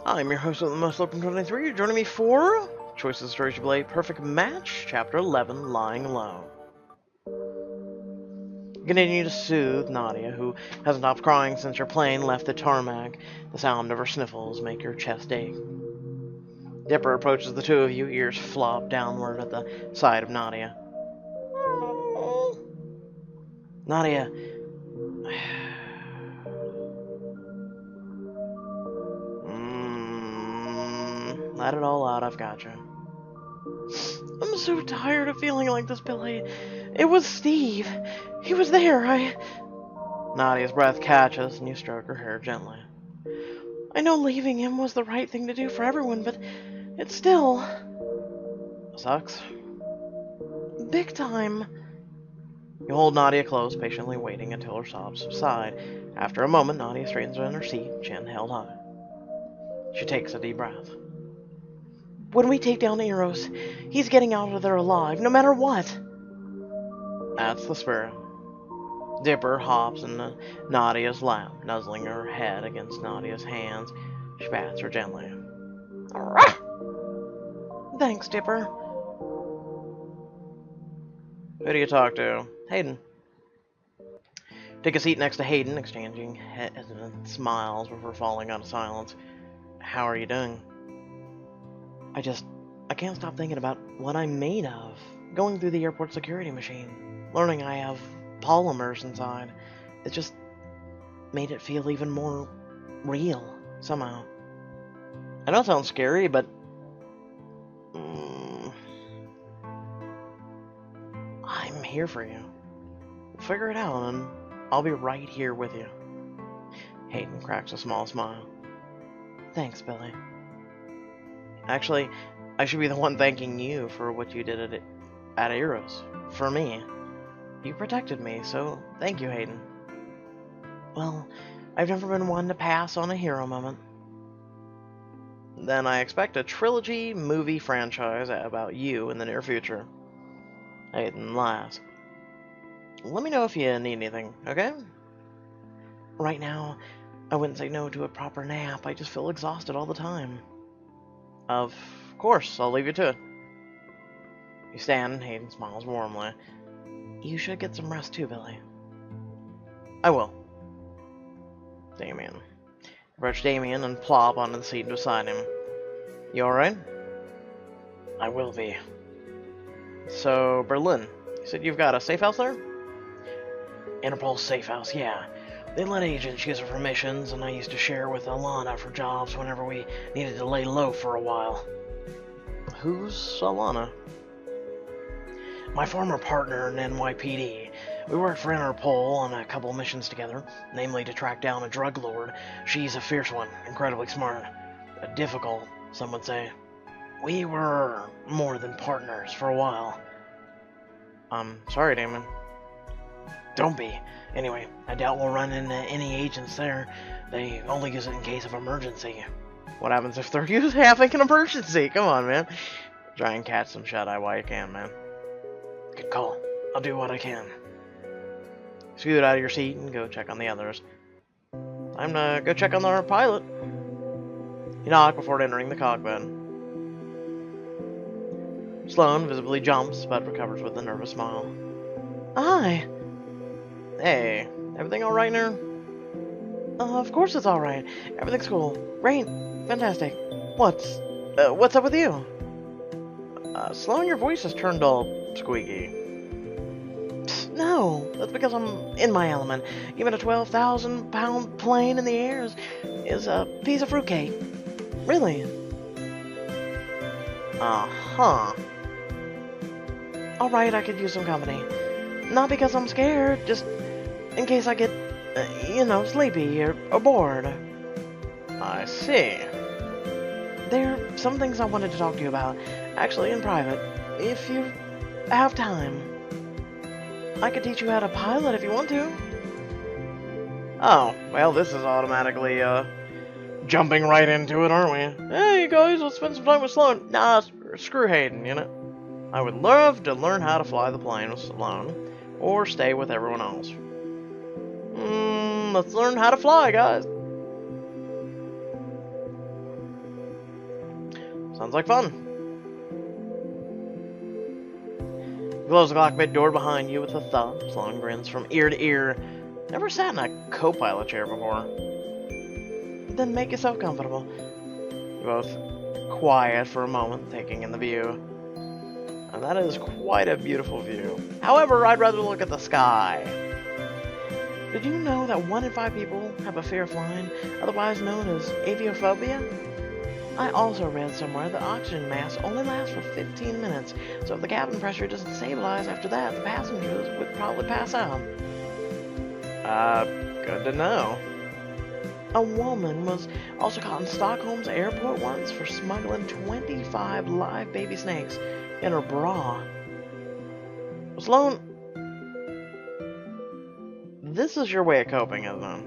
I'm your host of the Most Open 23. Joining me for Choices of Stories You Play Perfect Match, Chapter 11, Lying Low. Continue to soothe Nadia, who hasn't stopped crying since her plane left the tarmac. The sound of her sniffles make your chest ache. Dipper approaches the two of you, ears flop downward at the side of Nadia. Nadia. Let it all out, I've got you. I'm so tired of feeling like this, Billy. It was Steve. He was there, Nadia's breath catches, and you stroke her hair gently. I know leaving him was the right thing to do for everyone, but it still sucks. Big time. You hold Nadia close, patiently waiting until her sobs subside. After a moment, Nadia straightens in her seat, chin held high. She takes a deep breath. When we take down Eros, he's getting out of there alive, no matter what. That's the spirit. Dipper hops into Nadia's lap, nuzzling her head against Nadia's hands. She pats her gently. Arrgh! Thanks, Dipper. Who do you talk to? Hayden. Take a seat next to Hayden, exchanging hesitant smiles before falling out of silence. How are you doing? I can't stop thinking about what I'm made of. Going through the airport security machine, learning I have polymers inside. It just made it feel even more real, somehow. I know it sounds scary, but I'm here for you. We'll figure it out, and I'll be right here with you. Hayden cracks a small smile. Thanks, Billy. Actually, I should be the one thanking you for what you did at Eros. For me. You protected me, so thank you, Hayden. Well, I've never been one to pass on a hero moment. Then I expect a trilogy movie franchise about you in the near future. Hayden laughs. Let me know if you need anything, okay? Right now, I wouldn't say no to a proper nap. I just feel exhausted all the time. Of course, I'll leave you to it. You stand, and Hayden smiles warmly. You should get some rest too, Billy. I will. Damien. Approach Damien and plop onto the seat beside him. You alright? I will be. So, Berlin. You said you've got a safe house there? Interpol's safe house, yeah. They let agents use it for missions, and I used to share with Alana for jobs whenever we needed to lay low for a while. Who's Alana? My former partner in NYPD. We worked for Interpol on a couple missions together, namely to track down a drug lord. She's a fierce one, incredibly smart. Difficult, some would say. We were more than partners for a while. I'm sorry, Damon. Don't be. Anyway, I doubt we'll run into any agents there. They only use it in case of emergency. What happens if they're having an emergency? Come on, man. Try and catch some shut-eye while you can, man. Good call. I'll do what I can. Scoot out of your seat and go check on the others. Time to go check on our pilot. You knock before entering the cockpit. Sloane visibly jumps, but recovers with a nervous smile. Hi. Hey, everything alright in here? Of course it's alright. Everything's cool. Great. Fantastic. What's up with you? Sloane, your voice has turned all squeaky. Psst, no, that's because I'm in my element. Even a 12,000-pound plane in the air is a piece of fruitcake. Really? Uh-huh. Alright, I could use some company. Not because I'm scared, just in case I get, sleepy or bored. I see. There are some things I wanted to talk to you about, actually in private, if you have time. I could teach you how to pilot if you want to. Oh, well, this is automatically, jumping right into it, aren't we? Hey, guys, let's spend some time with Sloane. Nah, screw Hayden, I would love to learn how to fly the plane with Sloane, or stay with everyone else. Let's learn how to fly, guys. Sounds like fun. Close the cockpit door behind you with a thud. Sloane grins from ear to ear. Never sat in a co-pilot chair before. Then make yourself comfortable. You're both quiet for a moment, taking in the view. And that is quite a beautiful view. However, I'd rather look at the sky. Did you know that 1 in 5 people have a fear of flying, otherwise known as aviophobia? I also read somewhere that oxygen masks only last for 15 minutes, so if the cabin pressure doesn't stabilize after that, the passengers would probably pass out. Good to know. A woman was also caught in Stockholm's airport once for smuggling 25 live baby snakes in her bra. Sloane, this is your way of coping, isn't it?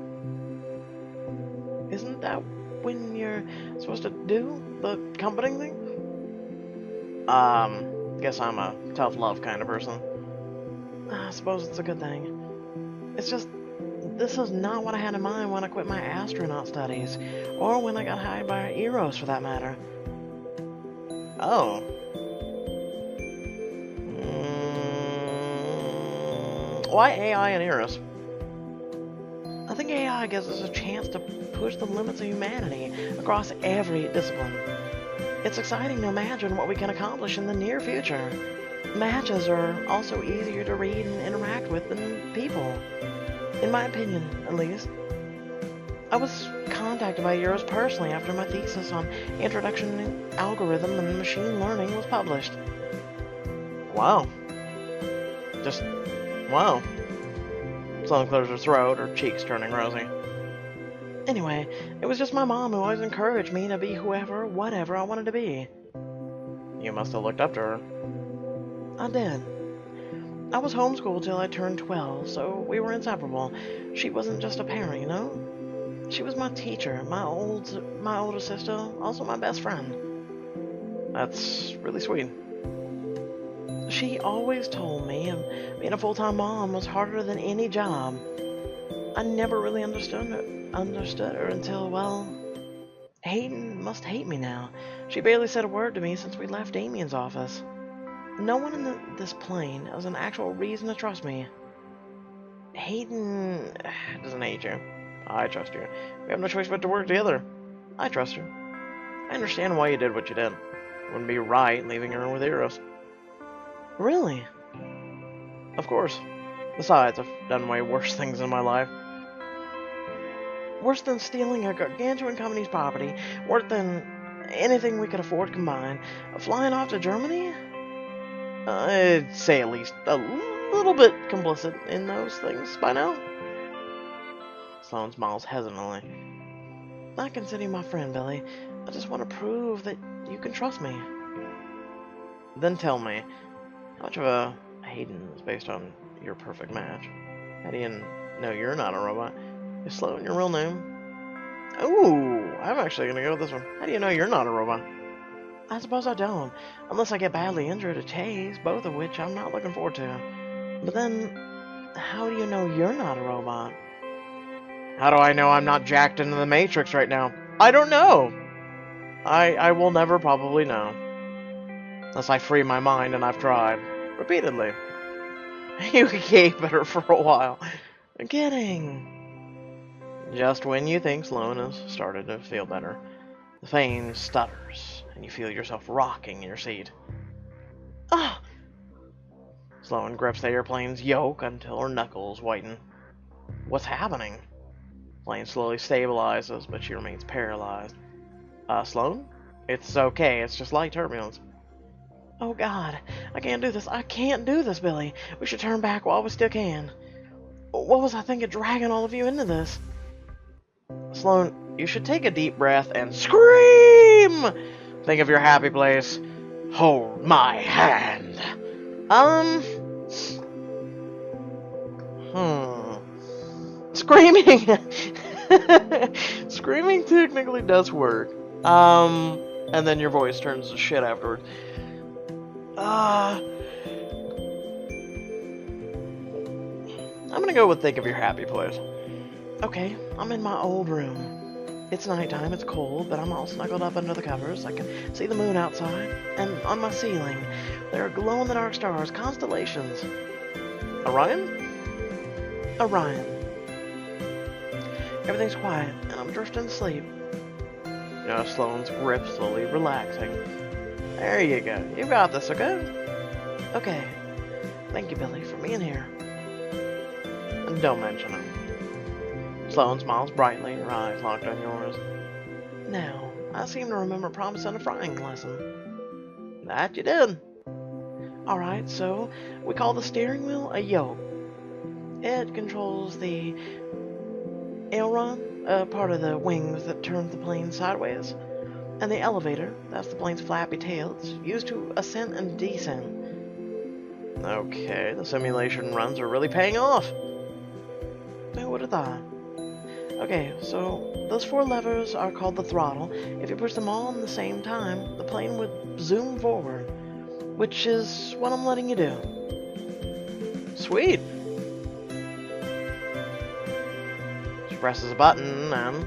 Isn't that when you're supposed to do the comforting thing? Guess I'm a tough love kind of person. I suppose it's a good thing. It's just, this is not what I had in mind when I quit my astronaut studies, or when I got hired by Eros for that matter. Oh. Why AI and Eros? I think AI gives us a chance to push the limits of humanity across every discipline. It's exciting to imagine what we can accomplish in the near future. Matches are also easier to read and interact with than people. In my opinion, at least. I was contacted by Eros personally after my thesis on Introduction to Algorithm and Machine Learning was published. Wow. Just, wow. Sloane clears her throat, her cheeks turning rosy. Anyway, it was just my mom who always encouraged me to be whoever, whatever I wanted to be. You must have looked up to her. I did. I was homeschooled till I turned 12, so we were inseparable. She wasn't just a parent, you know? She was my teacher, my older sister, also my best friend. That's really sweet. She always told me being a full-time mom was harder than any job. I never really understood her until, well, Hayden must hate me now. She barely said a word to me since we left Damien's office. No one in this plane has an actual reason to trust me. Hayden doesn't hate you. I trust you. We have no choice but to work together. I trust her. I understand why you did what you did. It wouldn't be right leaving her with Eros. Really? Of course. Besides, I've done way worse things in my life. Worse than stealing a gargantuan company's property. Worse than anything we could afford combined. Flying off to Germany? I'd say at least a little bit complicit in those things by now. Sloane smiles hesitantly. I consider you my friend, Billy. I just want to prove that you can trust me. Then tell me, how much of a Hayden is based on your perfect match? How do you know you're not a robot? Is Sloane your real name? Ooh, I'm actually gonna go with this one. How do you know you're not a robot? I suppose I don't, unless I get badly injured or chased, both of which I'm not looking forward to. But then, how do you know you're not a robot? How do I know I'm not jacked into the Matrix right now? I don't know! I will never probably know. Unless I free my mind, and I've tried. Repeatedly. You gaped at her for a while. I'm kidding. Just when you think Sloane has started to feel better, the plane stutters, and you feel yourself rocking in your seat. Ah! Sloane grips the airplane's yoke until her knuckles whiten. What's happening? The plane slowly stabilizes, but she remains paralyzed. Sloane? It's okay, it's just light turbulence. Oh God, I can't do this. I can't do this, Billy. We should turn back while we still can. What was I thinking dragging all of you into this? Sloane, you should take a deep breath and scream! Think of your happy place. Hold my hand. Screaming! Screaming technically does work. And then your voice turns to shit afterwards. I'm gonna go with think of your happy place. Okay, I'm in my old room. It's nighttime, it's cold, but I'm all snuggled up under the covers. I can see the moon outside, and on my ceiling, there are glow-in-the-dark stars, constellations. Orion? Orion. Everything's quiet, and I'm drifting to sleep. You know, Sloane's grip slowly relaxing. There you go. You got this, okay? Okay. Thank you, Billy, for being here. And don't mention him. Sloane smiles brightly, her eyes locked on yours. Now, I seem to remember promising a frying lesson. That you did. Alright, so we call the steering wheel a yoke. It controls the aileron, part of the wings that turns the plane sideways. And the elevator, that's the plane's flappy tail, it's used to ascend and descend. Okay, the simulation runs are really paying off. Who would have thought? Okay, so those 4 levers are called the throttle. If you push them all at the same time, the plane would zoom forward, which is what I'm letting you do. Sweet! She presses a button and...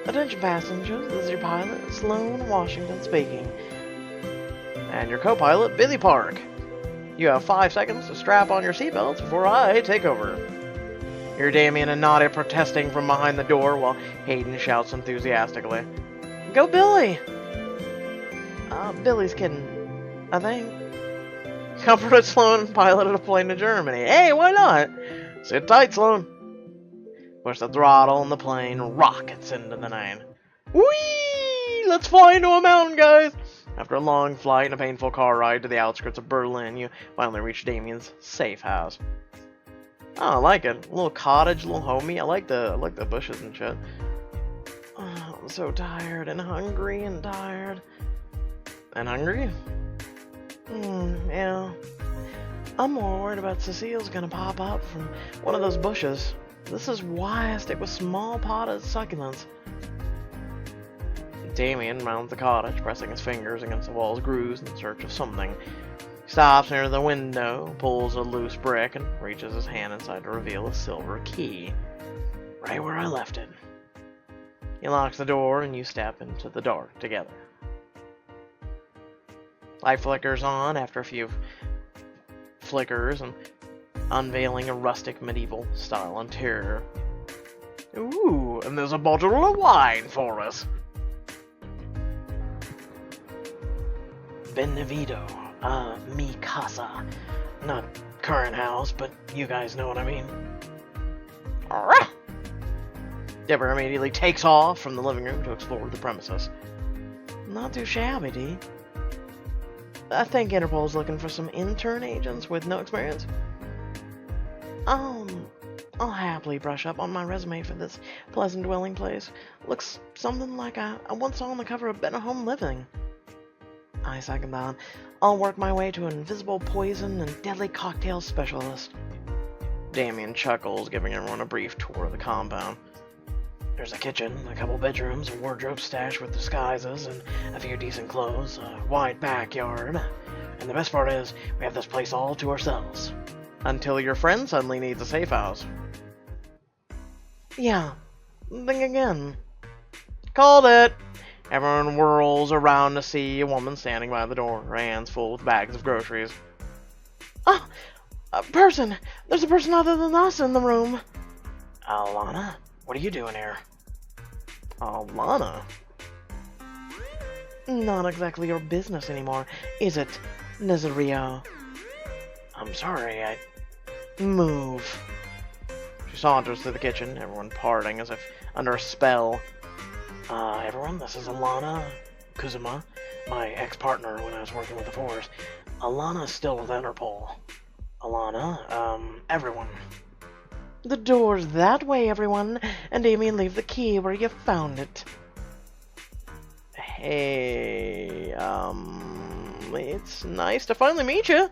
Attention passengers, this is your pilot, Sloane Washington speaking. And your co-pilot, Billy Park. You have 5 seconds to strap on your seatbelts before I take over. Hear Damien and Nadia protesting from behind the door while Hayden shouts enthusiastically. Go Billy! Billy's kidding, I think. Comforted Sloane piloted a plane to Germany. Hey, why not? Sit tight, Sloane. Push the throttle and the plane rockets into the night. Whee! Let's fly into a mountain, guys! After a long flight and a painful car ride to the outskirts of Berlin, you finally reach Damien's safe house. Oh, I like it. A little cottage, a little homey. I like the bushes and shit. Oh, I'm so tired and hungry and tired. And hungry? Yeah. I'm more worried about Cecile's gonna pop up from one of those bushes. This is why I stick with small potted succulents. Damien rounds the cottage, pressing his fingers against the wall's grooves in search of something. He stops near the window, pulls a loose brick, and reaches his hand inside to reveal a silver key. Right where I left it. He locks the door, and you step into the dark together. Light flickers on after a few flickers, and unveiling a rustic medieval-style interior. Ooh, and there's a bottle of wine for us. Benevido, mi casa. Not current house, but you guys know what I mean. Deborah immediately takes off from the living room to explore the premises. Not too shabby, Dee. I think Interpol's looking for some intern agents with no experience. I'll happily brush up on my resume for this pleasant dwelling place. Looks something like I once saw on the cover of Better Home Living. I second that. I'll work my way to an invisible poison and deadly cocktail specialist. Damien chuckles, giving everyone a brief tour of the compound. There's a kitchen, a couple bedrooms, a wardrobe stash with disguises, and a few decent clothes, a wide backyard. And the best part is, we have this place all to ourselves. Until your friend suddenly needs a safe house. Yeah, think again. Called it! Everyone whirls around to see a woman standing by the door, her hands full with bags of groceries. Ah! A person! There's a person other than us in the room! Alana, what are you doing here? Alana? Not exactly your business anymore, is it, Nazario? I'm sorry, I... Move. She saunters to the kitchen, everyone parting as if under a spell. Everyone, this is Alana Kuzuma, my ex-partner when I was working with the Force. Alana's still with Interpol. Alana, everyone. The door's that way, everyone, and Damien, leave the key where you found it. Hey, it's nice to finally meet you.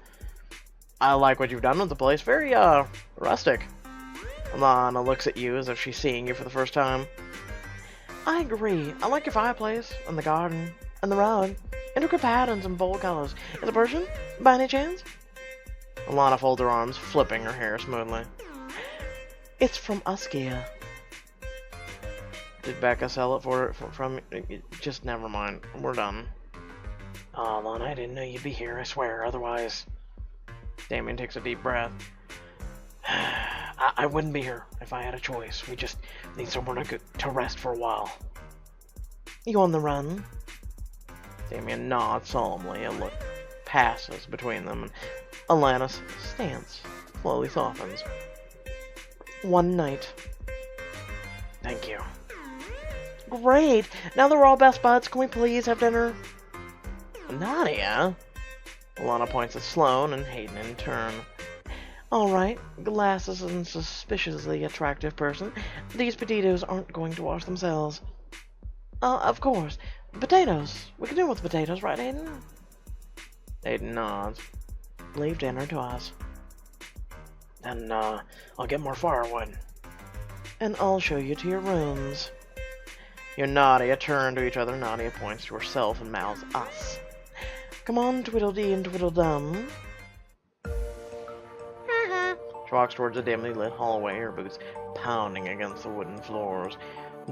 I like what you've done with the place. Very, rustic. Alana looks at you as if she's seeing you for the first time. I agree. I like your fireplace, and the garden, and the rug. Intricate patterns and bold colors. Is it Persian, by any chance? Alana folds her arms, flipping her hair smoothly. It's from Uskia. Did Becca sell it from... Just never mind. We're done. Oh, Alana, I didn't know you'd be here, I swear. Otherwise... Damien takes a deep breath. I wouldn't be here if I had a choice. We just need somewhere to rest for a while. You on the run? Damien nods solemnly. A look passes between them, and Alana's stance slowly softens. One night. Thank you. Great! Now that we're all best buds, can we please have dinner? Nadia? Alana points at Sloane and Hayden in turn. Alright, glasses and suspiciously attractive person. These potatoes aren't going to wash themselves. Of course. Potatoes. We can do with potatoes, right, Hayden? Hayden nods. Leave dinner to us. Then, I'll get more firewood. And I'll show you to your rooms. You and Nadia turn to each other. Nadia points to herself and mouths us. Come on, Tweedledee and Tweedledum. She walks towards a dimly lit hallway, her boots pounding against the wooden floors.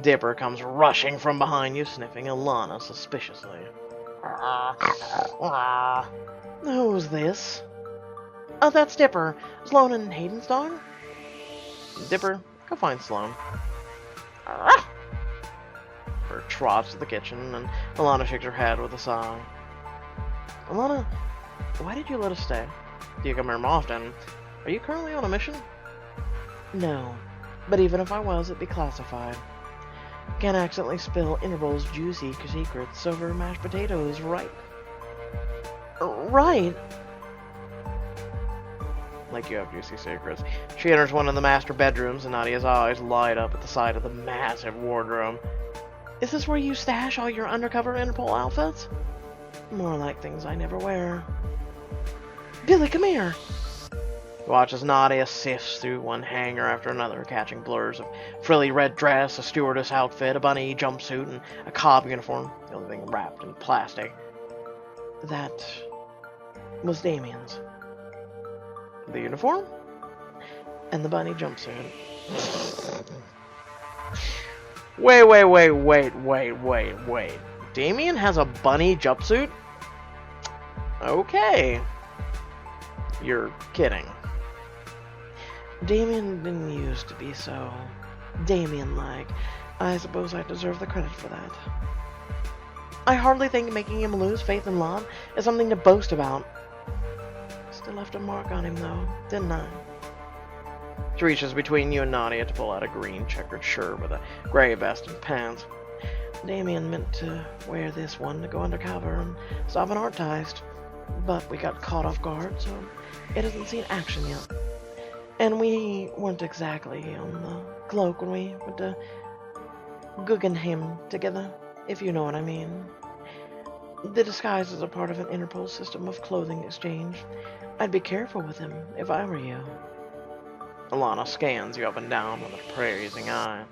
Dipper comes rushing from behind you, sniffing Alana suspiciously. Who's this? Oh, that's Dipper. Sloane and Hayden's dog? Dipper, go find Sloane. Her trots to the kitchen, and Alana shakes her head with a sigh. Alana, why did you let us stay? Do you come here often? Are you currently on a mission? No, but even if I was, it'd be classified. Can't accidentally spill Interpol's juicy secrets over mashed potatoes, right? Right. Like you have juicy secrets. She enters one of the master bedrooms, and Nadia's eyes light up at the sight of the massive wardrobe. Is this where you stash all your undercover Interpol outfits? More like things I never wear. Billy, come here! He watches Nadia sifts through one hanger after another, catching blurs of frilly red dress, a stewardess outfit, a bunny jumpsuit, and a cop uniform, the only thing wrapped in plastic. That was Damien's. The uniform? And the bunny jumpsuit. Wait. Damien has a bunny jumpsuit? Okay. You're kidding. Damien didn't used to be so Damien-like. I suppose I deserve the credit for that. I hardly think making him lose faith in love is something to boast about. Still left a mark on him, though, didn't I? She reaches between you and Nadia to pull out a green checkered shirt with a gray vest and pants. Damien meant to wear this one to go undercover and stop an art heist, but we got caught off guard, so it hasn't seen action yet. And we weren't exactly on the cloak when we went to Guggenheim together, if you know what I mean. The disguise is a part of an Interpol system of clothing exchange. I'd be careful with him if I were you. Alana scans you up and down with a praising eye.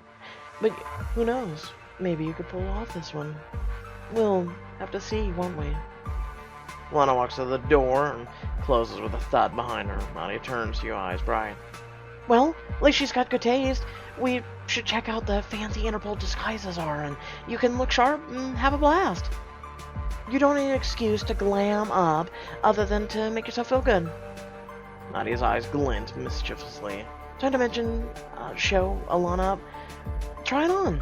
But who knows? Maybe you could pull off this one. We'll have to see, won't we? Alana walks to the door and closes with a thud behind her. Nadia turns to you, eyes bright. Well, at least she's got good taste. We should check out the fancy Interpol disguises are, and you can look sharp and have a blast. You don't need an excuse to glam up other than to make yourself feel good. Nadia's eyes glint mischievously. Trying to mention, show Alana up. Try it on.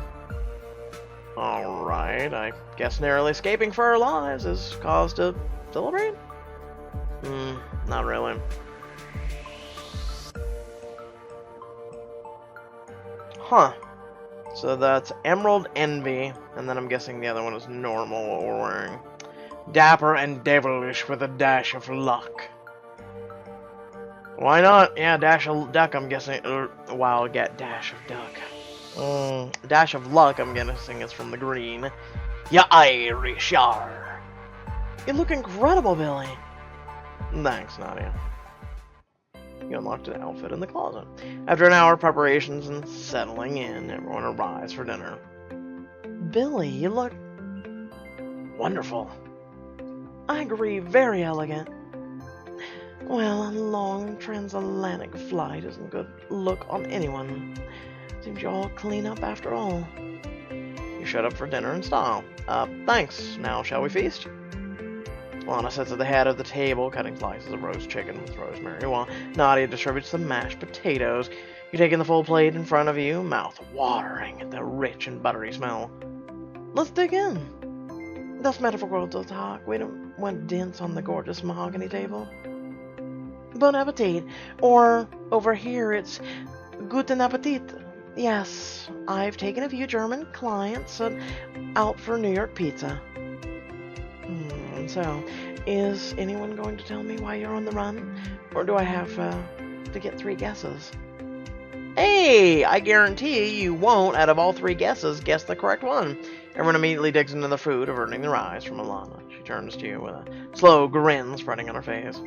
Alright, I guess narrowly escaping for our lives is cause to celebrate? Not really. Huh. So that's Emerald Envy, and then I'm guessing the other one is normal, what we're wearing. Dapper and devilish with a dash of luck. Why not? Yeah, dash of duck, I'm guessing. Wow, get dash of duck. Dash of luck, I'm guessing is from the green. Ya Irish, yar. You look incredible, Billy. Thanks, Nadia. You unlocked an outfit in the closet. After an hour of preparations and settling in, everyone arrives for dinner. Billy, you look wonderful. I agree, very elegant. Well, a long transatlantic flight isn't a good look on anyone. Seems you all clean up after all. showed up for dinner in style. Thanks. Now, shall we feast? Alana sits at the head of the table, cutting slices of roast chicken with rosemary, while Nadia distributes the mashed potatoes. You take in the full plate in front of you, mouth watering at the rich and buttery smell. Let's dig in. Das metaphorical talk. We don't want dents on the gorgeous mahogany table. Bon appetit. Or, over here, it's guten Appetit. Yes, I've taken a few German clients out for New York pizza. So, is anyone going to tell me why you're on the run? Or do I have to get 3 guesses? Hey, I guarantee you won't, out of all 3 guesses, guess the correct one. Everyone immediately digs into the food, averting their eyes from Alana. She turns to you with a slow grin spreading on her face.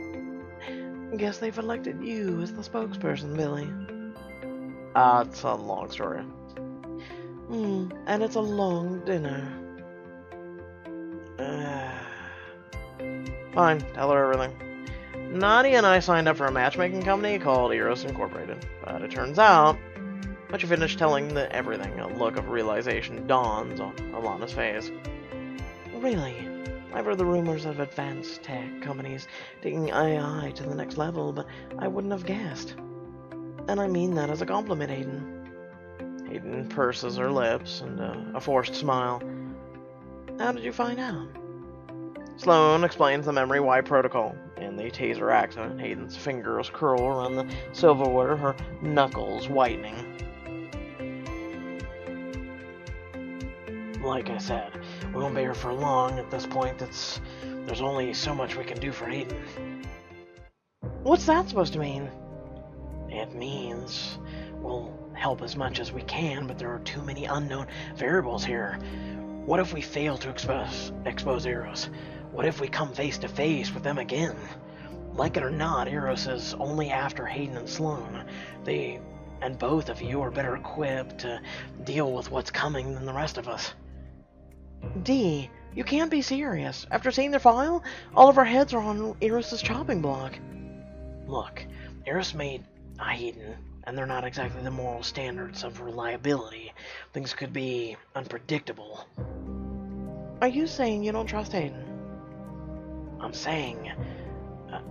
Guess they've elected you as the spokesperson, Billy. It's a long story. And it's a long dinner. Fine, tell her everything. Nadia and I signed up for a matchmaking company called Eros Incorporated, but it turns out, once you finish telling everything, a look of realization dawns on Alana's face. Really? I've heard the rumors of advanced tech companies taking AI to the next level, but I wouldn't have guessed. And I mean that as a compliment, Hayden. Hayden purses her lips and a forced smile. How did you find out? Sloane explains the memory wipe protocol. In the taser accent, Hayden's fingers curl around the silverware, her knuckles whitening. Like I said, we won't be here for long. At this point, there's only so much we can do for Hayden. What's that supposed to mean? It means we'll help as much as we can, but there are too many unknown variables here. What if we fail to expose Eros? What if we come face to face with them again? Like it or not, Eros is only after Hayden and Sloane. And both of you are better equipped to deal with what's coming than the rest of us. Dee, you can't be serious. After seeing their file, all of our heads are on Eros' chopping block. Look, Eros made Hayden, and they're not exactly the moral standards of reliability. Things could be unpredictable. Are you saying you don't trust Hayden? I'm saying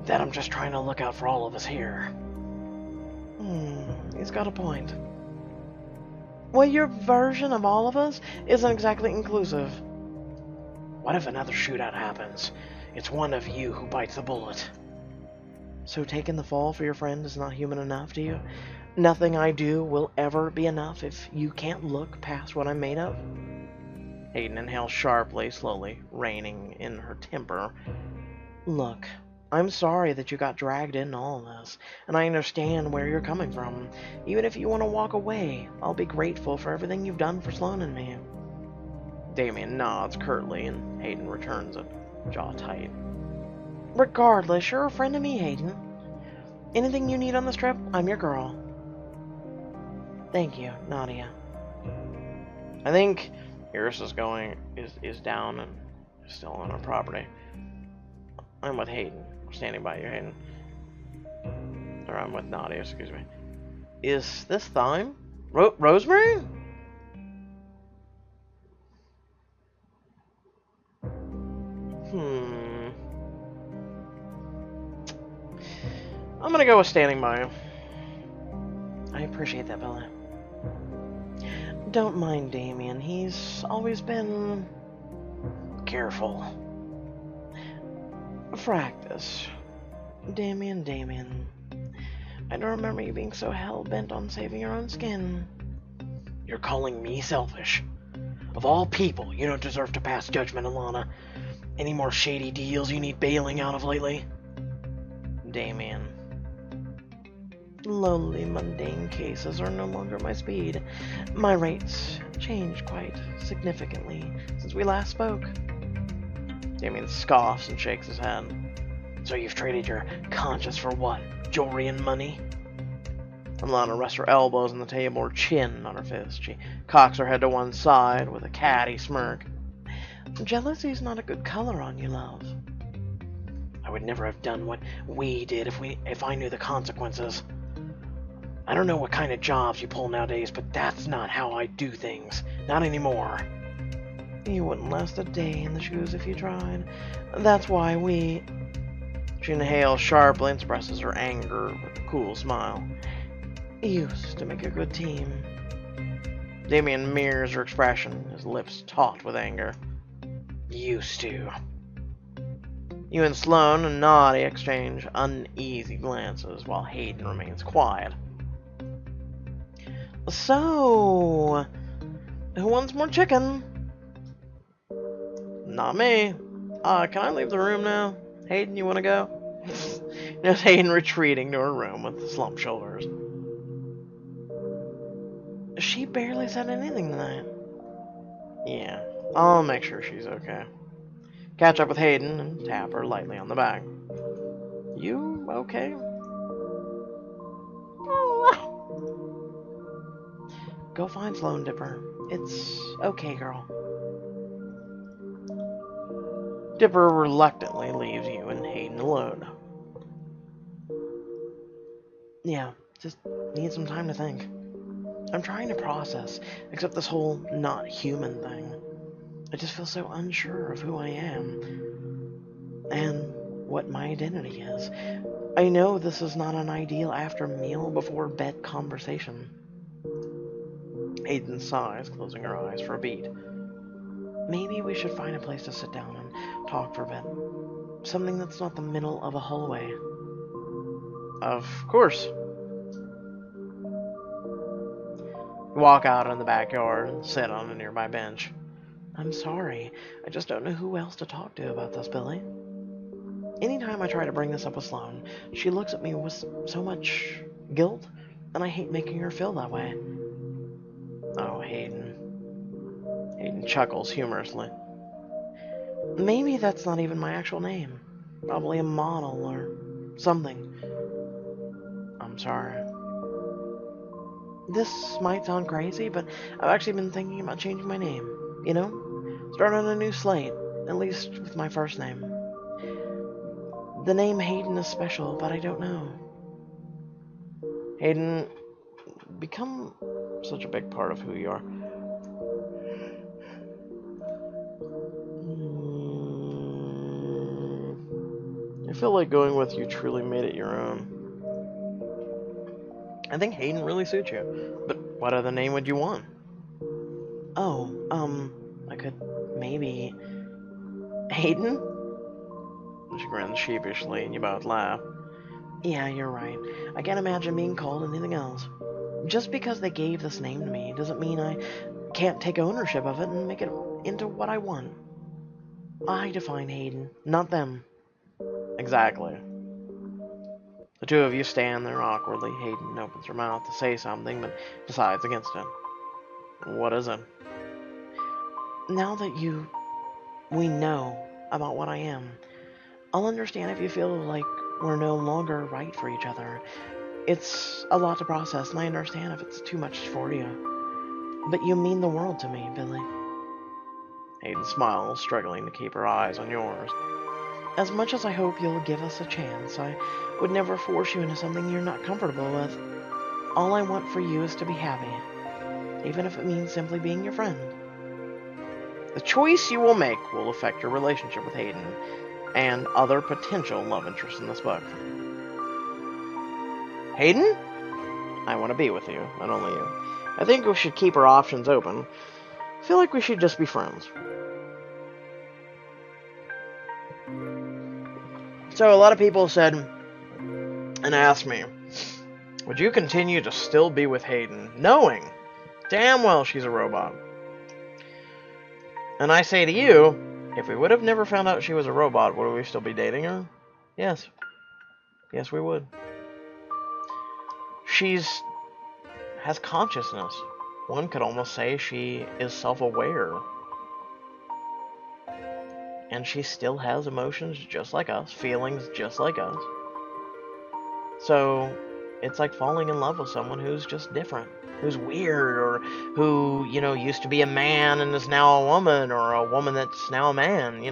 that I'm just trying to look out for all of us here. He's got a point. Well, your version of all of us isn't exactly inclusive. What if another shootout happens? It's one of you who bites the bullet. So taking the fall for your friend is not human enough to you? Nothing I do will ever be enough if you can't look past what I'm made of? Hayden inhales sharply, slowly, reining in her temper. Look, I'm sorry that you got dragged into all this, and I understand where you're coming from. Even if you want to walk away, I'll be grateful for everything you've done for Sloane and me. Damien nods curtly, and Hayden returns it, jaw tight. Regardless, you're a friend to me, Hayden. Anything you need on this trip, I'm your girl. Thank you, Nadia. I think Eros is down and still on our property. I'm with Hayden. I'm standing by you, Hayden. Or I'm with Nadia, excuse me. Is this thyme? Rosemary? I'm gonna go with standing by you. I appreciate that, Bella. Don't mind Damien. He's always been careful. Fractus. Damien. I don't remember you being so hell-bent on saving your own skin. You're calling me selfish? Of all people, you don't deserve to pass judgment, Alana. Any more shady deals you need bailing out of lately? Damien. Lonely, mundane cases are no longer my speed. My rates changed quite significantly since we last spoke. Damien scoffs and shakes his head. So you've traded your conscience for what? Jewelry and money? Alana rests her elbows on the table, her chin on her fist. She cocks her head to one side with a catty smirk. Jealousy's not a good color on you, love. I would never have done what we did if I knew the consequences. I don't know what kind of jobs you pull nowadays, but that's not how I do things. Not anymore. You wouldn't last a day in the shoes if you tried. That's why we... She inhales sharply and expresses her anger with a cool smile. Used to make a good team. Damien mirrors her expression, his lips taut with anger. Used to. You and Sloane and Naughty exchange uneasy glances while Hayden remains quiet. So, who wants more chicken? Not me. Can I leave the room now? Hayden, you want to go? There's Hayden retreating to her room with slumped shoulders. She barely said anything tonight. Yeah, I'll make sure she's okay. Catch up with Hayden and tap her lightly on the back. You okay? Go find Sloane, Dipper. It's okay, girl. Dipper reluctantly leaves you and Hayden alone. Yeah, just need some time to think. I'm trying to process, except this whole not human thing. I just feel so unsure of who I am and what my identity is. I know this is not an ideal after meal before bed conversation. Hayden sighs, closing her eyes for a beat. Maybe we should find a place to sit down and talk for a bit. Something that's not the middle of a hallway. Of course. Walk out in the backyard and sit on a nearby bench. I'm sorry. I just don't know who else to talk to about this, Billy. Anytime I try to bring this up with Sloane, she looks at me with so much guilt, and I hate making her feel that way. Oh, Hayden. Hayden chuckles humorously. Maybe that's not even my actual name. Probably a model or something. I'm sorry. This might sound crazy, but I've actually been thinking about changing my name. You know? Start on a new slate, at least with my first name. The name Hayden is special, but I don't know. Hayden, become such a big part of who you are. I feel like going with you truly made it your own. I think Hayden really suits you. But what other name would you want? Oh, I could maybe... Hayden? She grins sheepishly and you both laugh. Yeah, you're right. I can't imagine being called anything else. Just because they gave this name to me doesn't mean I can't take ownership of it and make it into what I want. I define Hayden, not them. Exactly. The two of you stand there awkwardly. Hayden opens her mouth to say something, but decides against it. What is it? Now that we know about what I am, I'll understand if you feel like we're no longer right for each other. It's a lot to process, and I understand if it's too much for you. But you mean the world to me, Billy. Hayden smiles, struggling to keep her eyes on yours. As much as I hope you'll give us a chance, I would never force you into something you're not comfortable with. All I want for you is to be happy, even if it means simply being your friend. The choice you will make will affect your relationship with Hayden and other potential love interests in this book. Hayden? I want to be with you, and only you. I think we should keep our options open. I feel like we should just be friends. So a lot of people said and asked me, would you continue to still be with Hayden, knowing damn well she's a robot? And I say to you, if we would have never found out she was a robot, would we still be dating her? Yes. Yes, we would. Has consciousness. One could almost say she is self-aware. And she still has emotions just like us, feelings just like us. So, it's like falling in love with someone who's just different, who's weird, or who, used to be a man and is now a woman, or a woman that's now a man,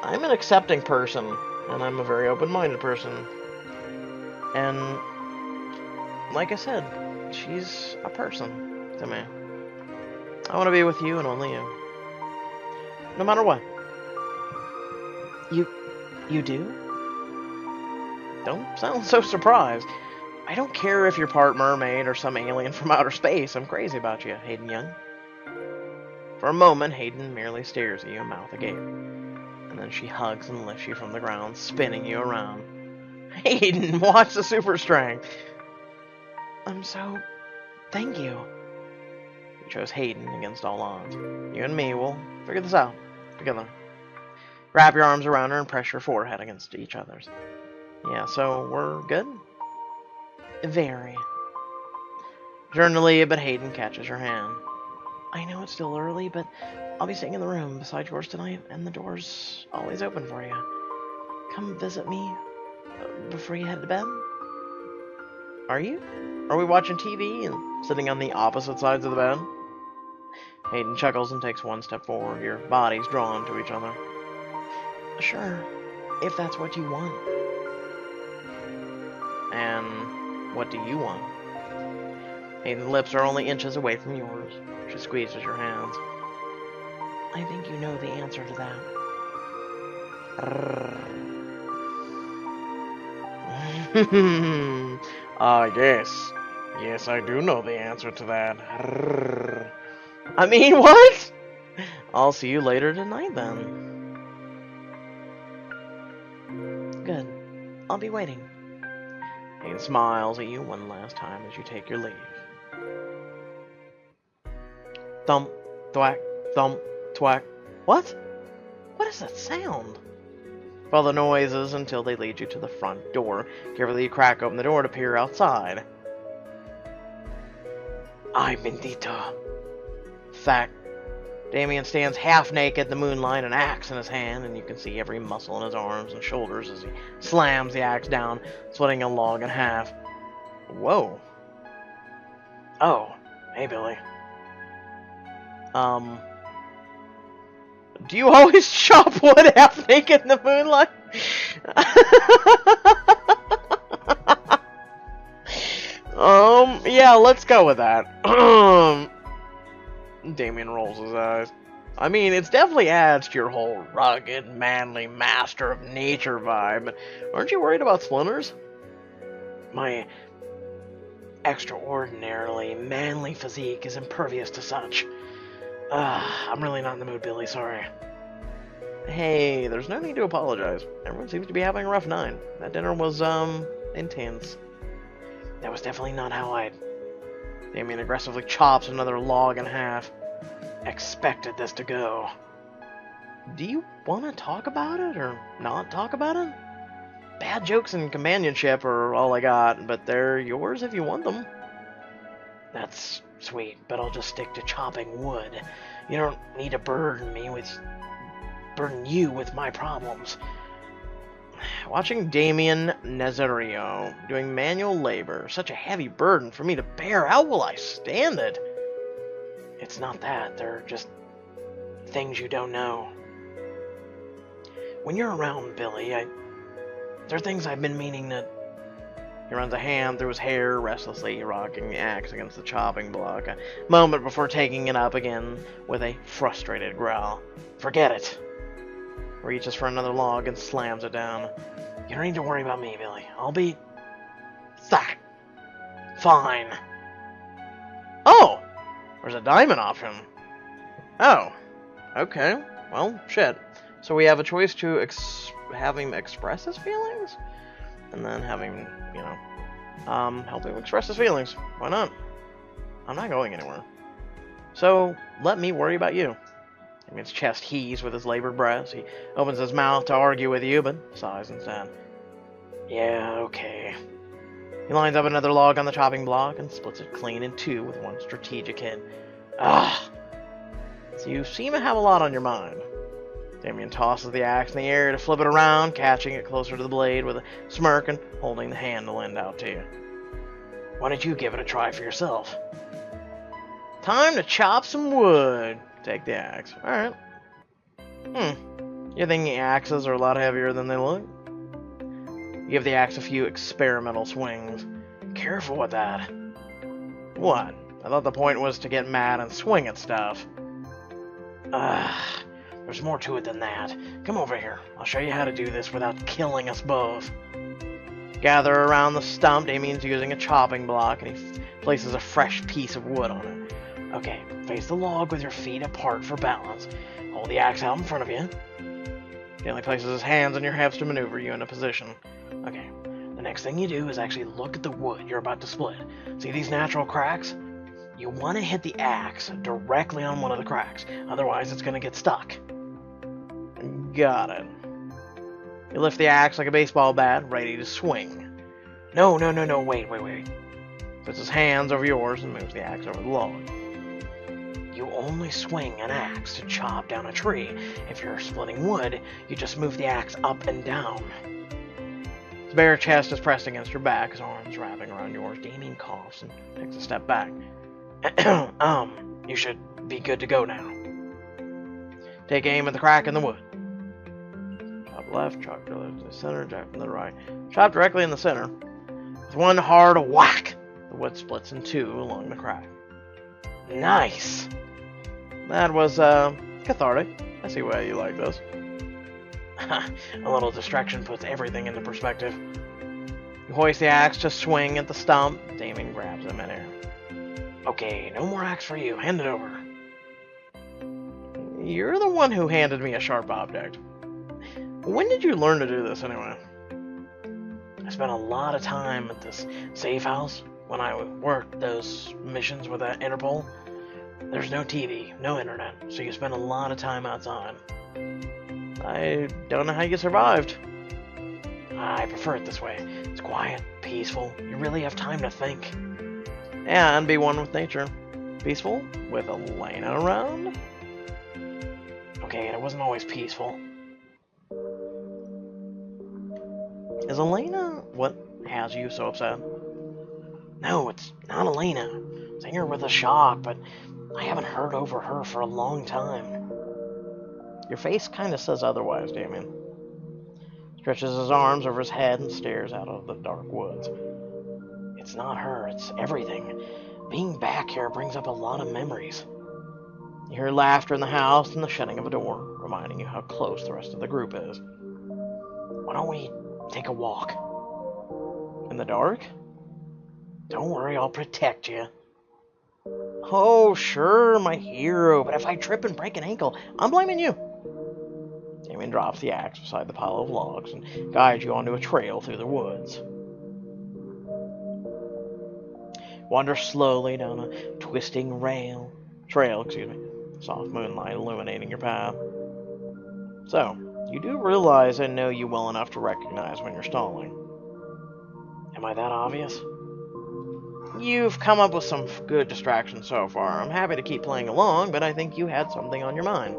I'm an accepting person, and I'm a very open-minded person. And, like I said, she's a person to me. I want to be with you and only you. No matter what. You do? Don't sound so surprised. I don't care if you're part mermaid or some alien from outer space. I'm crazy about you, Hayden Young. For a moment, Hayden merely stares at you, mouth agape. And then she hugs and lifts you from the ground, spinning you around. Hayden, watch the super strength. I'm so... Thank you. You chose Hayden against all odds. You and me will figure this out together. Wrap your arms around her and press your forehead against each other's. Yeah, so we're good? Very. Turn to leave, but Hayden catches her hand. I know it's still early, but I'll be staying in the room beside yours tonight, and the door's always open for you. Come visit me before you head to bed. Are you? Are we watching TV and sitting on the opposite sides of the bed? Hayden chuckles and takes one step forward, your bodies drawn to each other. Sure, if that's what you want. And what do you want? Hayden's lips are only inches away from yours. She squeezes your hands. I think you know the answer to that. Yes. Yes, I do know the answer to that. I mean, what? I'll see you later tonight, then. Good. I'll be waiting. Hayden smiles at you one last time as you take your leave. Thump, thwack, thump, twack. What? What is that sound? Follow the noises until they lead you to the front door. Carefully you crack open the door to peer outside. Ay, bendito. Fact. Damien stands half naked in the moonlight, an axe in his hand, and you can see every muscle in his arms and shoulders as he slams the axe down, splitting a log in half. Whoa. Oh, hey Billy. Do you always chop wood half naked in the moonlight? Yeah, let's go with that. Damien rolls his eyes. I mean, it definitely adds to your whole rugged, manly, master of nature vibe, but aren't you worried about splinters? My extraordinarily manly physique is impervious to such. I'm really not in the mood, Billy, sorry. Hey, there's no need to apologize. Everyone seems to be having a rough night. That dinner was, intense. That was definitely not how I'd... Damien aggressively chops another log in half. Expected this to go. Do you want to talk about it, or not talk about it? Bad jokes and companionship are all I got, but they're yours if you want them. That's sweet, but I'll just stick to chopping wood. You don't need to burden you with my problems. Watching Damien Nazario doing manual labor, such a heavy burden for me to bear. How will I stand it? It's not that. They're just things you don't know. When you're around, Billy, there are things I've been meaning to... He runs a hand through his hair, restlessly rocking the axe against the chopping block, a moment before taking it up again with a frustrated growl. Forget it. Reaches for another log and slams it down. You don't need to worry about me, Billy. I'll be... fine. Oh! There's a diamond option. Oh. Okay. Well, shit. So we have a choice to have him express his feelings? And then have him, help him express his feelings. Why not? I'm not going anywhere. So, let me worry about you. His chest heaves with his labored breaths. He opens his mouth to argue with you, but sighs instead. Yeah, okay. He lines up another log on the chopping block and splits it clean in two with one strategic hit. So you seem to have a lot on your mind. Damien tosses the axe in the air to flip it around, catching it closer to the blade with a smirk and holding the handle end out to you. Why don't you give it a try for yourself? Time to chop some wood. Take the axe. Alright. You think the axes are a lot heavier than they look? You give the axe a few experimental swings. Careful with that. What? I thought the point was to get mad and swing at stuff. There's more to it than that. Come over here. I'll show you how to do this without killing us both. Gather around the stump. Damien's using a chopping block, and he places a fresh piece of wood on it. Okay, face the log with your feet apart for balance. Hold the axe out in front of you. Stanley places his hands on your hips to maneuver you into position. Okay, the next thing you do is actually look at the wood you're about to split. See these natural cracks? You want to hit the axe directly on one of the cracks, otherwise it's going to get stuck. Got it. You lift the axe like a baseball bat, ready to swing. No, wait. Puts his hands over yours and moves the axe over the log. You only swing an axe to chop down a tree. If you're splitting wood, you just move the axe up and down. His bare chest is pressed against your back, his arms wrapping around yours. Damien coughs and takes a step back. You should be good to go now. Take aim at the crack in the wood. Chop left, chop to the center, chop from the right. Chop directly in the center. With one hard whack, the wood splits in two along the crack. Nice! That was, cathartic. I see why you like this. A little distraction puts everything into perspective. You hoist the axe to swing at the stump. Damien grabs him in air. Okay, no more axe for you. Hand it over. You're the one who handed me a sharp object. When did you learn to do this, anyway? I spent a lot of time at this safe house when I worked those missions with that Interpol. There's no TV, no internet, so you spend a lot of time outside. I don't know how you survived. I prefer it this way. It's quiet, peaceful. You really have time to think. And be one with nature. Peaceful? With Alana around? Okay, it wasn't always peaceful. Is Alana what has you so upset? No, it's not Alana. Seeing her with a shock, but I haven't heard over her for a long time. Your face kind of says otherwise, Damien. Stretches his arms over his head and stares out of the dark woods. It's not her, it's everything. Being back here brings up a lot of memories. You hear laughter in the house and the shutting of a door, reminding you how close the rest of the group is. Why don't we take a walk? In the dark? Don't worry, I'll protect you. Oh, sure, my hero, but if I trip and break an ankle, I'm blaming you. Damien drops the axe beside the pile of logs and guides you onto a trail through the woods. Wander slowly down a twisting trail, soft moonlight illuminating your path. So, you do realize I know you well enough to recognize when you're stalling. Am I that obvious? You've come up with some good distractions so far. I'm happy to keep playing along, but I think you had something on your mind.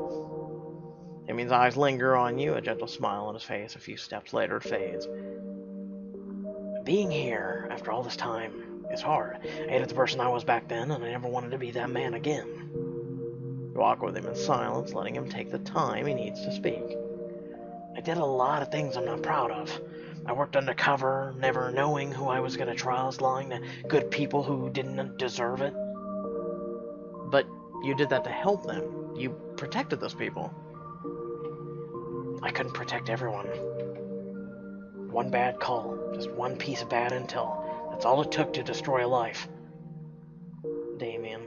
Damien's eyes linger on you, a gentle smile on his face. A few steps later, it fades. Being here, after all this time, is hard. I hated the person I was back then, and I never wanted to be that man again. You walk with him in silence, letting him take the time he needs to speak. I did a lot of things I'm not proud of. I worked undercover, never knowing who I was going to trust, lying to good people who didn't deserve it. But you did that to help them. You protected those people. I couldn't protect everyone. One bad call, just one piece of bad intel. That's all it took to destroy a life. Damien.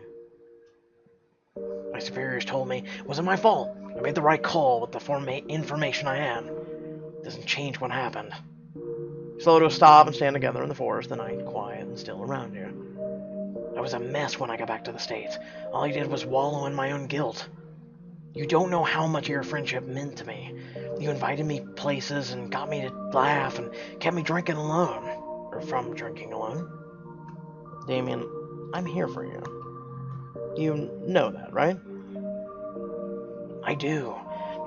My superiors told me it wasn't my fault. I made the right call with the information I had. It doesn't change what happened. Slow to a stop and stand together in the forest, the night quiet and still around you. I was a mess when I got back to the States. All I did was wallow in my own guilt. You don't know how much your friendship meant to me. You invited me places and got me to laugh and kept me drinking alone. Or from drinking alone. Damien, I'm here for you. You know that, right? I do.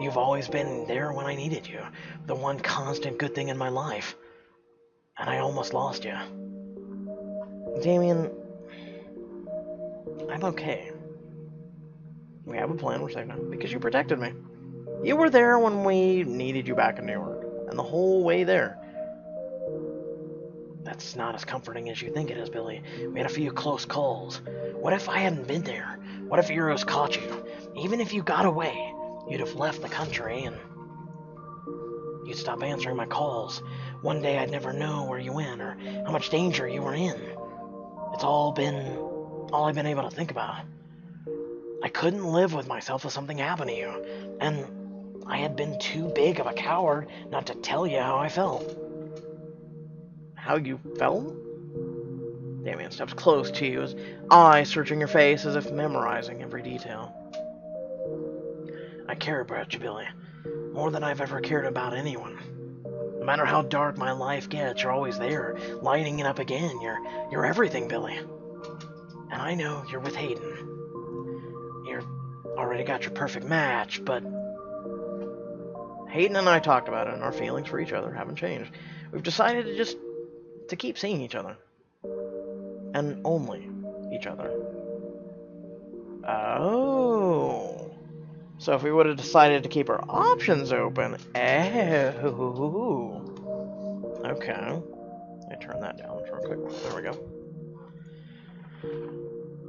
You've always been there when I needed you. The one constant good thing in my life. And I almost lost you. Damien, I'm okay. We have a plan, we're safe now, because you protected me. You were there when we needed you back in New York, and the whole way there. That's not as comforting as you think it is, Billy. We had a few close calls. What if I hadn't been there? What if Euros caught you? Even if you got away, you'd have left the country and you'd stop answering my calls. One day I'd never know where you went or how much danger you were in. It's all I've been able to think about. I couldn't live with myself if something happened to you, and I had been too big of a coward not to tell you how I felt. How you felt? Damien steps close to you, his eyes searching your face as if memorizing every detail. I care about you, Billy, more than I've ever cared about anyone. No matter how dark my life gets, you're always there, lighting it up again. You're everything, Billy. And I know you're with Hayden. You've already got your perfect match, but Hayden and I talked about it, and our feelings for each other haven't changed. We've decided to keep seeing each other. And only each other. Oh. So if we would have decided to keep our options open. Oh. Okay. I turn that down real quick. There we go.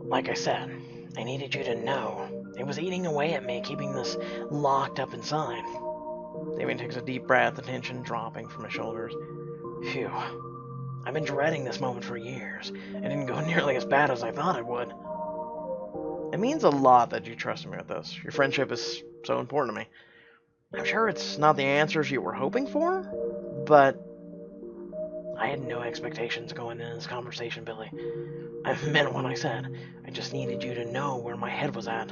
Like I said, I needed you to know. It was eating away at me, keeping this locked up inside. Damien takes a deep breath, the tension dropping from his shoulders. Phew. I've been dreading this moment for years. It didn't go nearly as bad as I thought it would. It means a lot that you trusted me with this. Your friendship is so important to me. I'm sure it's not the answers you were hoping for, but I had no expectations going into this conversation, Billy. I meant what I said. I just needed you to know where my head was at.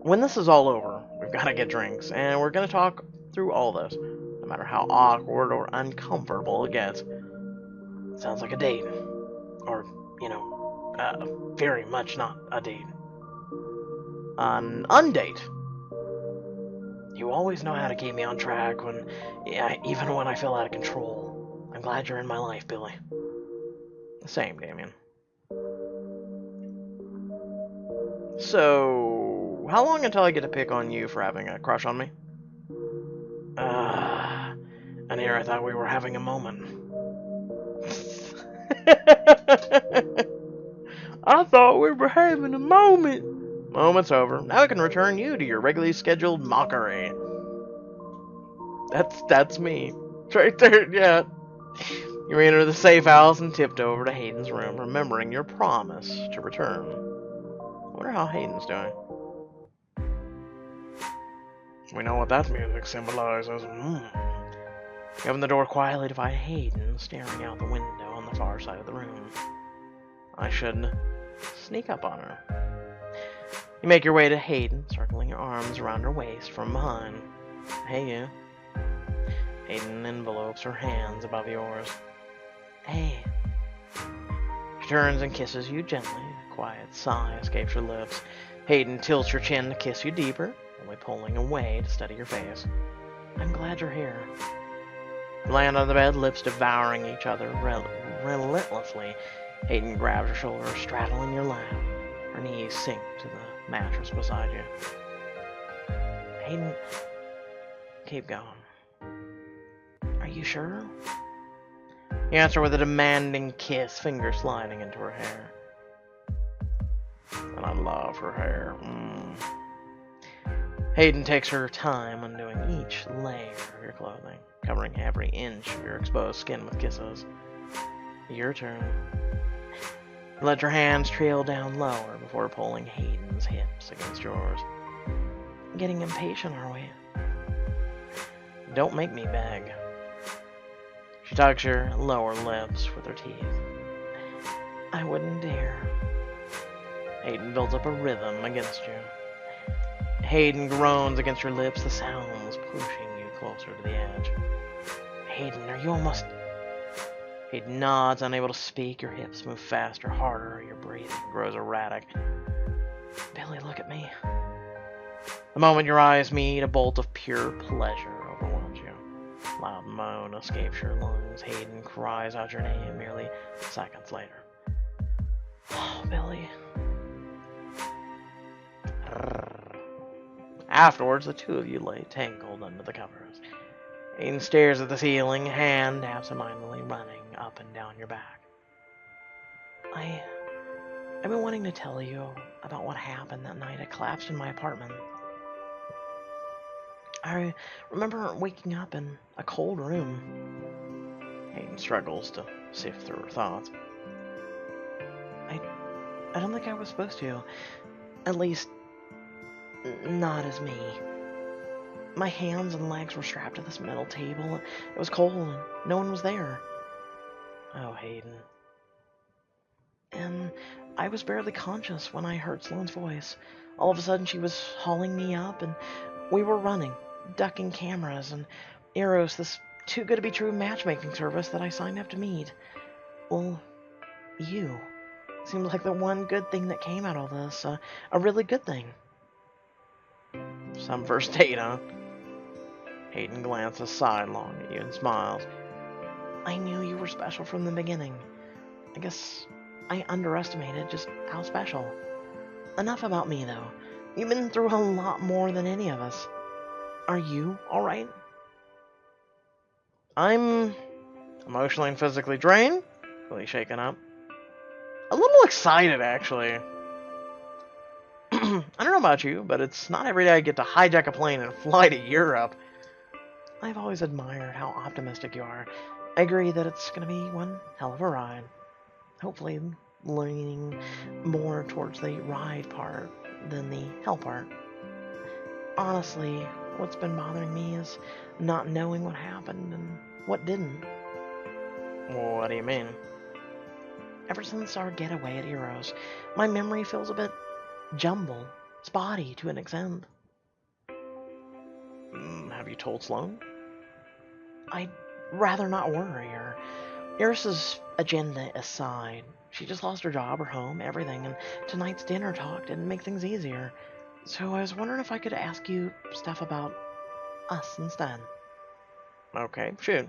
When this is all over, we've got to get drinks, and we're going to talk through all this, no matter how awkward or uncomfortable it gets. Sounds like a date. Or, very much not a date. An undate. You always know how to keep me on track even when I feel out of control. I'm glad you're in my life, Billy. The same, Damien. So, how long until I get to pick on you for having a crush on me? And here I thought we were having a moment. I thought we were having a moment. Moment's over. Now I can return you to your regularly scheduled mockery. That's me. It's right there, yeah. You enter the safe house and tipped over to Hayden's room, remembering your promise to return. I wonder how Hayden's doing. We know what that music symbolizes. You open the door quietly to find Hayden staring out the window on the far side of the room. I should sneak up on her. You make your way to Hayden, circling your arms around her waist from behind. Hey, you. Hayden envelopes her hands above yours. Hey. She turns and kisses you gently. A quiet sigh escapes her lips. Hayden tilts her chin to kiss you deeper, only pulling away to study your face. I'm glad you're here. You land on the bed, lips devouring each other relentlessly. Hayden grabs your shoulder, straddling your lap. Her knees sink to the mattress beside you. Hayden, keep going. Are you sure? You answer with a demanding kiss, fingers sliding into her hair. And I love her hair. Hayden takes her time undoing each layer of your clothing, covering every inch of your exposed skin with kisses. Your turn. Let your hands trail down lower before pulling Hayden's hips against yours. Getting impatient, are we? Don't make me beg. She tugs your lower lips with her teeth. I wouldn't dare. Hayden builds up a rhythm against you. Hayden groans against your lips, the sounds pushing you closer to the edge. Hayden, are you almost... Hayden nods, unable to speak. Your hips move faster, harder. Your breathing grows erratic. Billy, look at me. The moment your eyes meet, a bolt of pure pleasure overwhelms you. A loud moan escapes your lungs. Hayden cries out your name merely seconds later. Oh, Billy. Afterwards, the two of you lay tangled under the covers. Hayden stares at the ceiling, hand absentmindedly running up and down your back. I've been wanting to tell you about what happened that night I collapsed in my apartment. I remember waking up in a cold room. Hayden struggles to sift through her thoughts. I don't think I was supposed to. At least, not as me. My hands and legs were strapped to this metal table. It was cold and no one was there. Oh, Hayden. And I was barely conscious when I heard Sloane's voice. All of a sudden, she was hauling me up, and we were running, ducking cameras, and Eros, this too-good-to-be-true matchmaking service that I signed up to meet. Well, you. Seemed like the one good thing that came out of this. A really good thing. Some first date, huh? Hayden glances sidelong at you and smiles. I knew you were special from the beginning. I guess I underestimated just how special. Enough about me, though. You've been through a lot more than any of us. Are you alright? I'm emotionally and physically drained. Really shaken up. A little excited, actually. I don't know about you, but it's not every day I get to hijack a plane and fly to Europe. I've always admired how optimistic you are. I agree that it's going to be one hell of a ride. Hopefully leaning more towards the ride part than the hell part. Honestly, what's been bothering me is not knowing what happened and what didn't. What do you mean? Ever since our getaway at Eros, my memory feels a bit jumbled, spotty to an extent. Have you told Sloane? I'd rather not worry her. Eris's agenda aside, she just lost her job, her home, everything, and tonight's dinner talk didn't make things easier. So I was wondering if I could ask you stuff about us instead. Okay, shoot.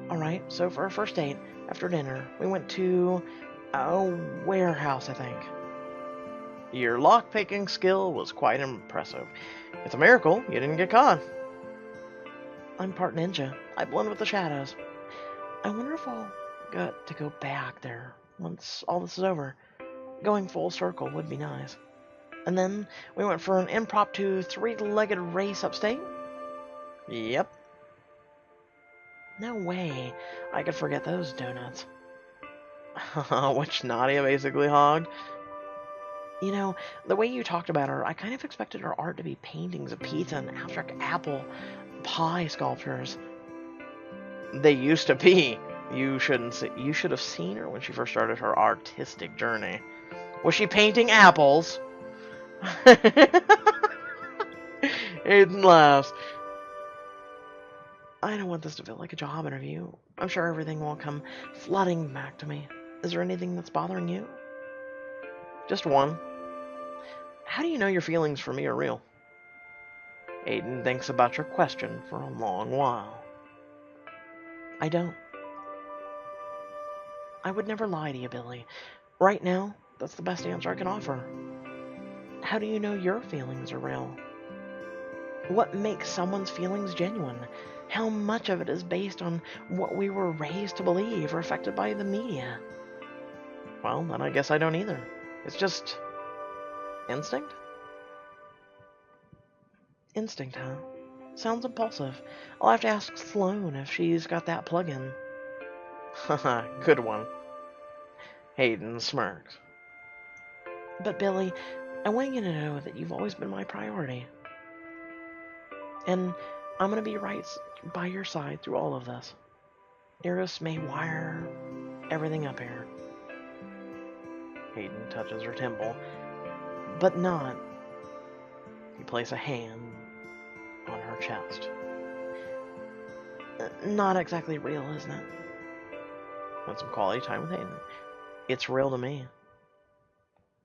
Alright, so for our first date, after dinner, we went to a warehouse, I think. Your lock-picking skill was quite impressive. It's a miracle you didn't get caught. I'm part ninja. I blend with the shadows. I wonder if I'll get to go back there once all this is over. Going full circle would be nice. And then we went for an impromptu three-legged race upstate. Yep. No way I could forget those donuts. Which Nadia basically hogged. You know, the way you talked about her, I kind of expected her art to be paintings of pizza and abstract apple pie sculptures. They used to be. You should have seen her when she first started her artistic journey. Was she painting apples? Hayden laughs. I don't want this to feel like a job interview. I'm sure everything will come flooding back to me. Is there anything that's bothering you? Just one. How do you know your feelings for me are real? Hayden thinks about your question for a long while. I don't. I would never lie to you, Billy. Right now, that's the best answer I can offer. How do you know your feelings are real? What makes someone's feelings genuine? How much of it is based on what we were raised to believe or affected by the media? Well, then I guess I don't either. It's just instinct? Instinct, huh? Sounds impulsive. I'll have to ask Sloane if she's got that plug-in. Haha, good one. Hayden smirks. But Billy, I want you to know that you've always been my priority. And I'm going to be right by your side through all of this. Eros may wire everything up here. Hayden touches her temple, but not. You place a hand on her chest. Not exactly real, isn't it? Want some quality time with Hayden? It's real to me.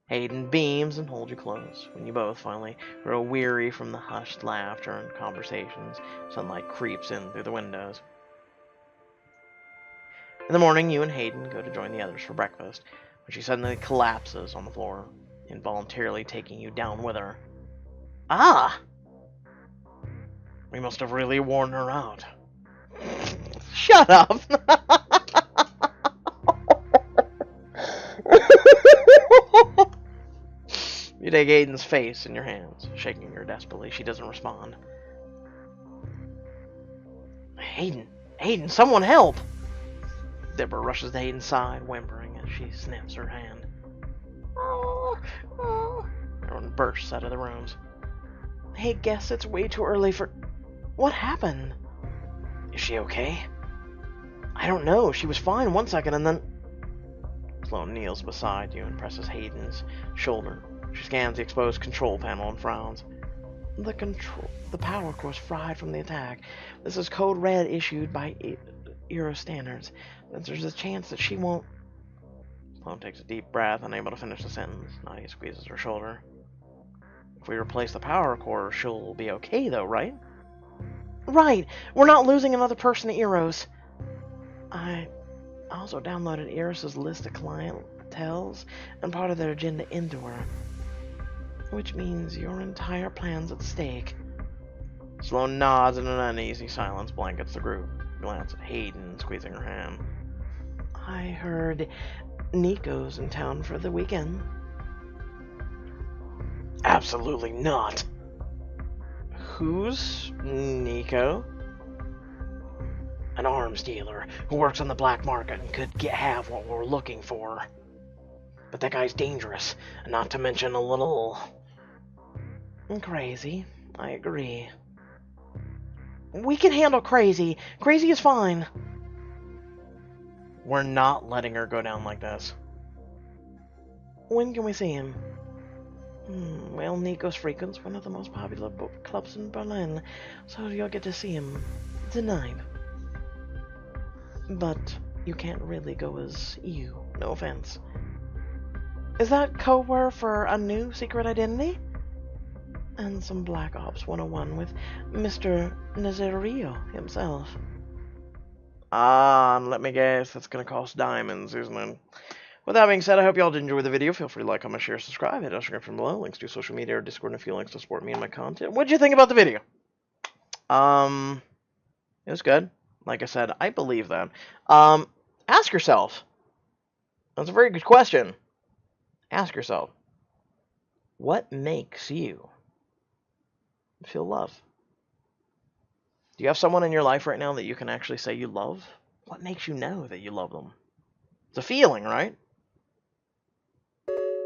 Hayden beams and holds you close. When you both finally grow weary from the hushed laughter and conversations, sunlight creeps in through the windows. In the morning, you and Hayden go to join the others for breakfast, when she suddenly collapses on the floor, involuntarily taking you down with her. Ah! We must have really worn her out. Shut up! You take Hayden's face in your hands, shaking her desperately. She doesn't respond. Hayden, someone help! Deborah rushes to Hayden's side, whimpering as she sniffs her hand. Everyone bursts out of the rooms. Hey, guess it's way too early for... What happened? Is she okay? I don't know. She was fine 1 second and then... Sloane kneels beside you and presses Hayden's shoulder. She scans the exposed control panel and frowns. The power core's fried from the attack. This is code red issued by Euro standards. But there's a chance that she won't... Sloane takes a deep breath, unable to finish the sentence. Nadia squeezes her shoulder. If we replace the power core, she'll be okay though, right? Right! We're not losing another person to Eros. I also downloaded Eros' list of clienteles and part of their agenda into her. Which means your entire plan's at stake. Sloane nods and an uneasy silence blankets the group. Glance at Hayden, squeezing her hand. I heard Nico's in town for the weekend. Absolutely not. Who's Nico? An arms dealer who works on the black market and could have what we're looking for. But that guy's dangerous, not to mention a little... crazy. I agree. We can handle crazy. Crazy is fine. We're not letting her go down like this. When can we see him? Well, Nico's frequents one of the most popular book clubs in Berlin, so you'll get to see him tonight. But you can't really go as you, no offense. Is that code word for a new secret identity? And some Black Ops 101 with Mr. Nazario himself. Let me guess, that's gonna cost diamonds, isn't it? With that being said, I hope y'all did enjoy the video. Feel free to like, comment, share, subscribe. Hit the description below. Links to social media or Discord and a few links to support me and my content. What'd you think about the video? It was good. Like I said, I believe that. Ask yourself. That's a very good question. Ask yourself. What makes you feel love? Do you have someone in your life right now that you can actually say you love? What makes you know that you love them? It's a feeling, right?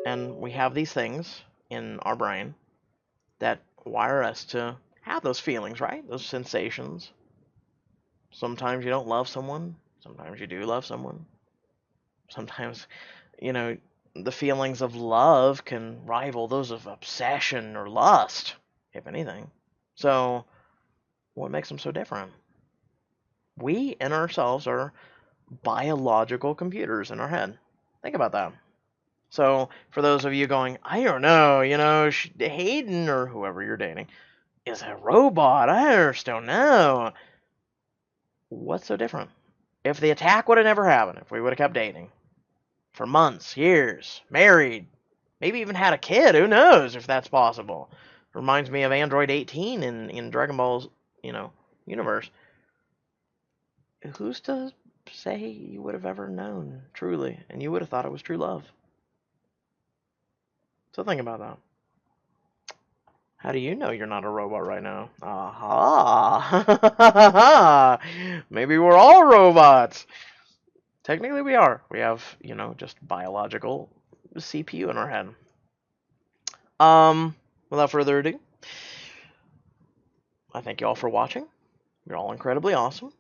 And we have these things in our brain that wire us to have those feelings, right? Those sensations. Sometimes you don't love someone. Sometimes you do love someone. Sometimes, you know, the feelings of love can rival those of obsession or lust, if anything. So, what makes them so different? We in ourselves are biological computers in our head. Think about that. So, for those of you going, I don't know, you know, Hayden or whoever you're dating is a robot. I just don't know. What's so different? If the attack would have never happened, if we would have kept dating for months, years, married, maybe even had a kid, who knows if that's possible. Reminds me of Android 18 in Dragon Ball's, you know, universe. Who's to say you would have ever known, truly, and you would have thought it was true love? So think about that. How do you know you're not a robot right now? Aha! Maybe we're all robots. Technically we are. We have, you know, just biological CPU in our head. Without further ado, I thank you all for watching. You're all incredibly awesome.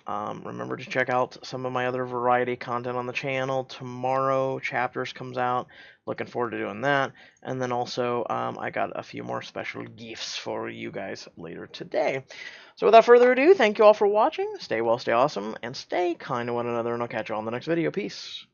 Remember to check out some of my other variety content on the channel. Tomorrow, Chapters comes out. Looking forward to doing that. And then also, I got a few more special gifts for you guys later today. So without further ado, thank you all for watching. Stay well, stay awesome, and stay kind to one another, and I'll catch you all in the next video. Peace.